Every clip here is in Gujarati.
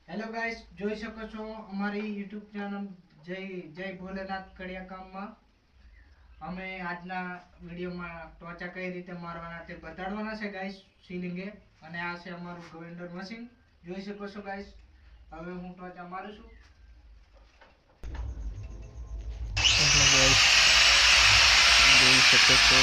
હેલો ગાઈસ, જોઈ શકો છો અમારી YouTube ચેનલ જય જય ભોલેનાથ કડિયા કામમાં અમે આજના વિડીયોમાં ટોચા કઈ રીતે મારવાના તે બતાડવાના છે ગાઈસ સીલિંગે. અને આ છે અમારું ગ્રાઇન્ડર મશીન. જોઈ શકો છો ગાઈસ. હવે હું ટોચા મારું છું. જોઈ શકો છો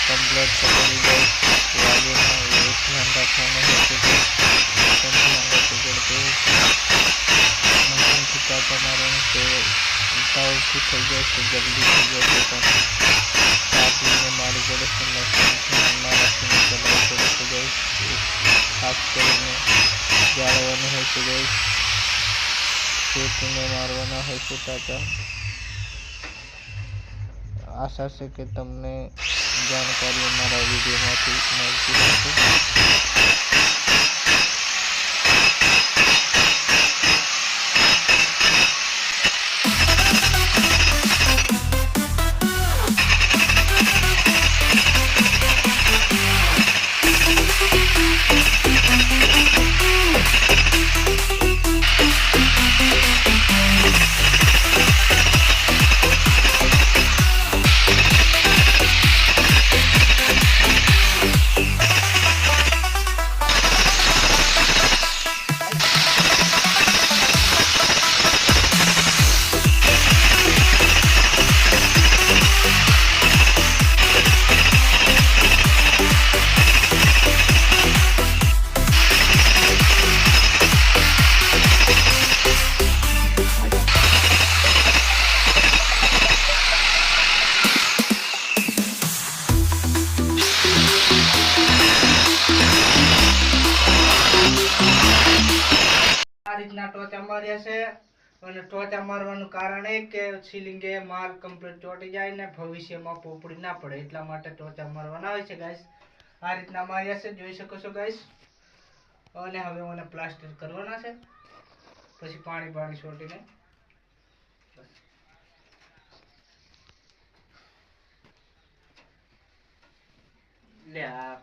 કમ્પ્લીટ પકડી ગઈ વાલીમાં એવું ધ્યાન રાખવાનું હતું કે મશીનથી કાપા મારવાનું તો ઉતાવળથી થઈ જાય છે, જલ્દી થઈ જાય છે, પણ કાપીને મારવું પડે છે. મશીનથી ના રાખીને ચલાવવું પડે છે ગઈ. ખાસ કરીને જાળવવાનું હોય છે ગઈ. ખેતીને મારવાના હોય છે ટાટા. આશા છે કે તમને જાણકારી અમારા વિડીયોમાંથી મળતી રહેશે. આ રીતના ટોચા માર્યા છે. અને ટોચા મારવાનું કારણ એ કે સીલિંગે માલ કમ્પ્લીટ ચોટી જાય ને ભવિષ્યમાં પોપડી ના પડે એટલા માટે ટોચા મારવાના હોય છે ગાઈસ. આ રીતના માર્યા છે, જોઈ શકો છો ગાઈસ. અને હવે મને પ્લાસ્ટર કરવાના છે, પછી પાણી છોટીને લે આ